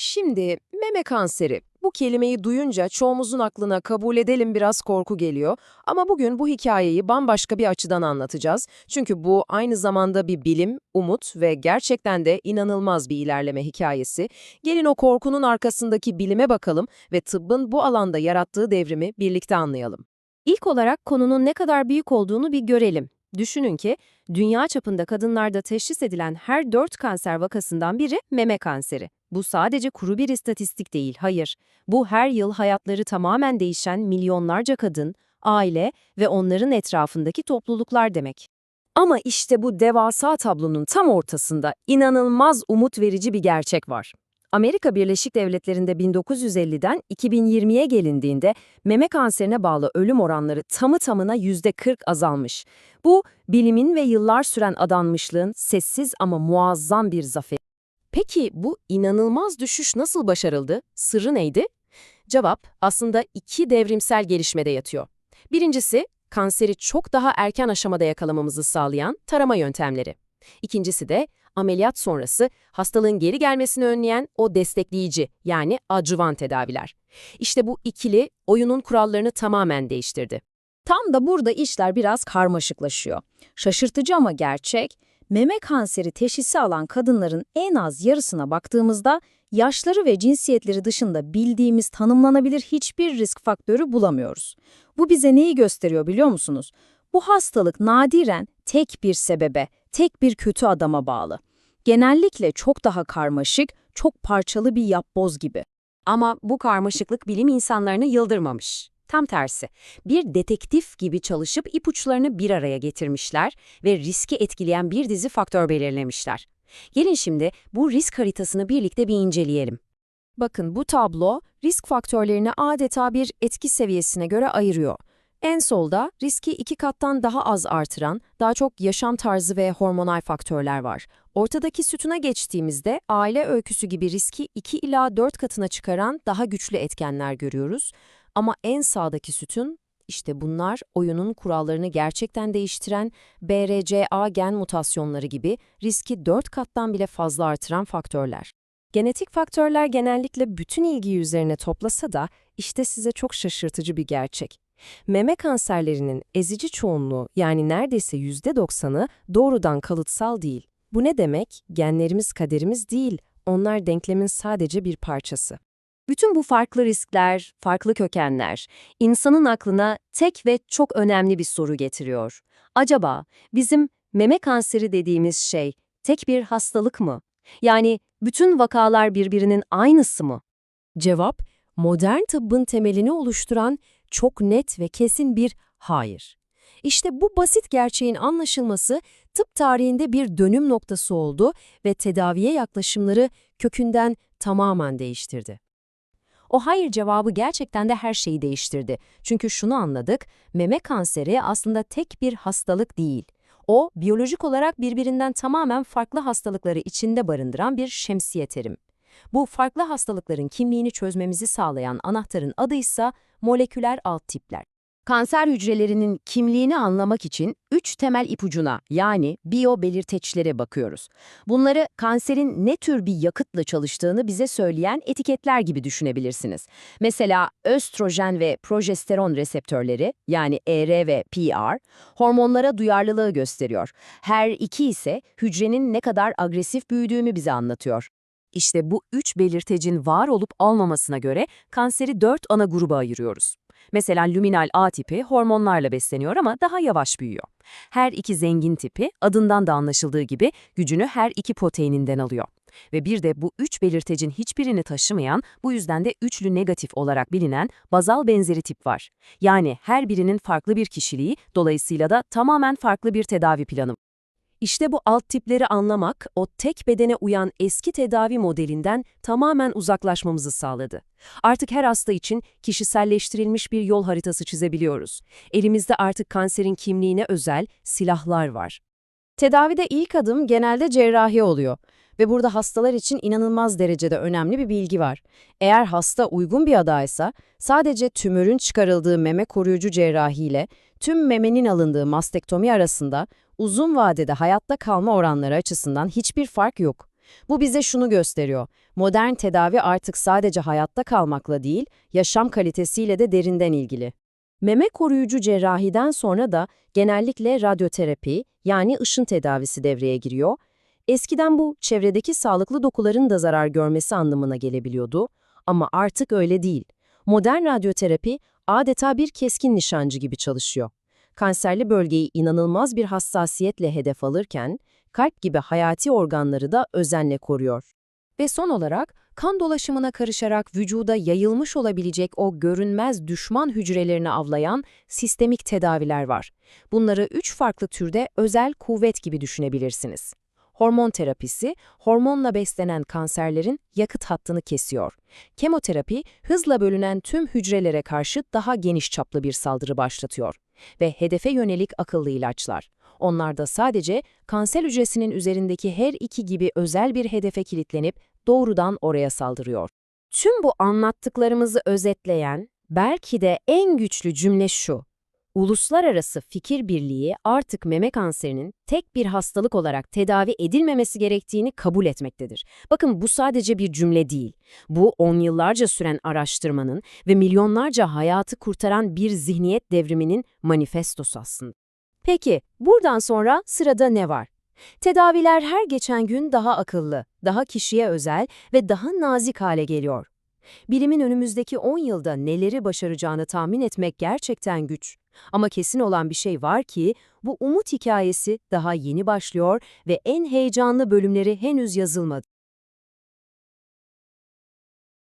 Şimdi meme kanseri. Bu kelimeyi duyunca çoğumuzun aklına kabul edelim biraz korku geliyor. Ama bugün bu hikayeyi bambaşka bir açıdan anlatacağız. Çünkü bu aynı zamanda bir bilim, umut ve gerçekten de inanılmaz bir ilerleme hikayesi. Gelin o korkunun arkasındaki bilime bakalım ve tıbbın bu alanda yarattığı devrimi birlikte anlayalım. İlk olarak konunun ne kadar büyük olduğunu bir görelim. Düşünün ki dünya çapında kadınlarda teşhis edilen her 4 kanser vakasından biri meme kanseri. Bu sadece kuru bir istatistik değil, hayır. Bu her yıl hayatları tamamen değişen milyonlarca kadın, aile ve onların etrafındaki topluluklar demek. Ama işte bu devasa tablonun tam ortasında inanılmaz umut verici bir gerçek var. Amerika Birleşik Devletleri'nde 1950'den 2020'ye gelindiğinde meme kanserine bağlı ölüm oranları tamı tamına %40 azalmış. Bu, bilimin ve yıllar süren adanmışlığın sessiz ama muazzam bir zaferi. Peki bu inanılmaz düşüş nasıl başarıldı? Sırrı neydi? Cevap aslında iki devrimsel gelişmede yatıyor. Birincisi, kanseri çok daha erken aşamada yakalamamızı sağlayan tarama yöntemleri. İkincisi de ameliyat sonrası hastalığın geri gelmesini önleyen o destekleyici yani adjuvan tedaviler. İşte bu ikili oyunun kurallarını tamamen değiştirdi. Tam da burada işler biraz karmaşıklaşıyor. Şaşırtıcı ama gerçek, meme kanseri teşhisi alan kadınların en az yarısına baktığımızda yaşları ve cinsiyetleri dışında bildiğimiz tanımlanabilir hiçbir risk faktörü bulamıyoruz. Bu bize neyi gösteriyor biliyor musunuz? Bu hastalık nadiren tek bir sebebe, tek bir kötü adama bağlı. Genellikle çok daha karmaşık, çok parçalı bir yapboz gibi. Ama bu karmaşıklık bilim insanlarını yıldırmamış. Tam tersi, bir detektif gibi çalışıp ipuçlarını bir araya getirmişler ve riski etkileyen bir dizi faktör belirlemişler. Gelin şimdi bu risk haritasını birlikte bir inceleyelim. Bakın bu tablo risk faktörlerini adeta bir etki seviyesine göre ayırıyor. En solda riski 2 kattan daha az artıran, daha çok yaşam tarzı ve hormonal faktörler var. Ortadaki sütuna geçtiğimizde aile öyküsü gibi riski 2 ila 4 katına çıkaran daha güçlü etkenler görüyoruz. Ama en sağdaki sütun, işte bunlar oyunun kurallarını gerçekten değiştiren BRCA gen mutasyonları gibi riski 4 kattan bile fazla artıran faktörler. Genetik faktörler genellikle bütün ilgiyi üzerine toplasa da işte size çok şaşırtıcı bir gerçek. Meme kanserlerinin ezici çoğunluğu yani neredeyse %90'ı doğrudan kalıtsal değil. Bu ne demek? Genlerimiz kaderimiz değil, onlar denklemin sadece bir parçası. Bütün bu farklı riskler, farklı kökenler, insanın aklına tek ve çok önemli bir soru getiriyor. Acaba bizim meme kanseri dediğimiz şey tek bir hastalık mı? Yani bütün vakalar birbirinin aynısı mı? Cevap, modern tıbbın temelini oluşturan çok net ve kesin bir hayır. İşte bu basit gerçeğin anlaşılması tıp tarihinde bir dönüm noktası oldu ve tedaviye yaklaşımları kökünden tamamen değiştirdi. O hayır cevabı gerçekten de her şeyi değiştirdi. Çünkü şunu anladık, meme kanseri aslında tek bir hastalık değil. O, biyolojik olarak birbirinden tamamen farklı hastalıkları içinde barındıran bir şemsiye terim. Bu farklı hastalıkların kimliğini çözmemizi sağlayan anahtarın adı ise moleküler alt tipler. Kanser hücrelerinin kimliğini anlamak için 3 temel ipucuna yani biyobelirteçlere bakıyoruz. Bunları kanserin ne tür bir yakıtla çalıştığını bize söyleyen etiketler gibi düşünebilirsiniz. Mesela östrojen ve progesteron reseptörleri yani ER ve PR hormonlara duyarlılığı gösteriyor. Her iki ise hücrenin ne kadar agresif büyüdüğünü bize anlatıyor. İşte bu 3 belirtecin var olup olmamasına göre kanseri 4 ana gruba ayırıyoruz. Mesela luminal A tipi hormonlarla besleniyor ama daha yavaş büyüyor. Her iki zengin tipi adından da anlaşıldığı gibi gücünü her iki proteininden alıyor. Ve bir de bu 3 belirtecin hiçbirini taşımayan, bu yüzden de üçlü negatif olarak bilinen bazal benzeri tip var. Yani her birinin farklı bir kişiliği, dolayısıyla da tamamen farklı bir tedavi planı. İşte bu alt tipleri anlamak, o tek bedene uyan eski tedavi modelinden tamamen uzaklaşmamızı sağladı. Artık her hasta için kişiselleştirilmiş bir yol haritası çizebiliyoruz. Elimizde artık kanserin kimliğine özel silahlar var. Tedavide ilk adım genelde cerrahi oluyor ve burada hastalar için inanılmaz derecede önemli bir bilgi var. Eğer hasta uygun bir adaysa, sadece tümörün çıkarıldığı meme koruyucu cerrahiyle tüm memenin alındığı mastektomi arasında uzun vadede hayatta kalma oranları açısından hiçbir fark yok. Bu bize şunu gösteriyor. Modern tedavi artık sadece hayatta kalmakla değil, yaşam kalitesiyle de derinden ilgili. Meme koruyucu cerrahiden sonra da genellikle radyoterapi, yani ışın tedavisi devreye giriyor. Eskiden bu çevredeki sağlıklı dokuların da zarar görmesi anlamına gelebiliyordu ama artık öyle değil. Modern radyoterapi adeta bir keskin nişancı gibi çalışıyor. Kanserli bölgeyi inanılmaz bir hassasiyetle hedef alırken, kalp gibi hayati organları da özenle koruyor. Ve son olarak, kan dolaşımına karışarak vücuda yayılmış olabilecek o görünmez düşman hücrelerini avlayan sistemik tedaviler var. Bunları 3 farklı türde özel kuvvet gibi düşünebilirsiniz. Hormon terapisi, hormonla beslenen kanserlerin yakıt hattını kesiyor. Kemoterapi, hızla bölünen tüm hücrelere karşı daha geniş çaplı bir saldırı başlatıyor. Ve hedefe yönelik akıllı ilaçlar. Onlar da sadece kanser hücresinin üzerindeki her iki gibi özel bir hedefe kilitlenip doğrudan oraya saldırıyor. Tüm bu anlattıklarımızı özetleyen, belki de en güçlü cümle şu: uluslararası fikir birliği artık meme kanserinin tek bir hastalık olarak tedavi edilmemesi gerektiğini kabul etmektedir. Bakın, bu sadece bir cümle değil. Bu 10 yıllarca süren araştırmanın ve milyonlarca hayatı kurtaran bir zihniyet devriminin manifestosu aslında. Peki, buradan sonra sırada ne var? Tedaviler her geçen gün daha akıllı, daha kişiye özel ve daha nazik hale geliyor. Bilimin önümüzdeki 10 yılda neleri başaracağını tahmin etmek gerçekten güç. Ama kesin olan bir şey var ki, bu umut hikayesi daha yeni başlıyor ve en heyecanlı bölümleri henüz yazılmadı.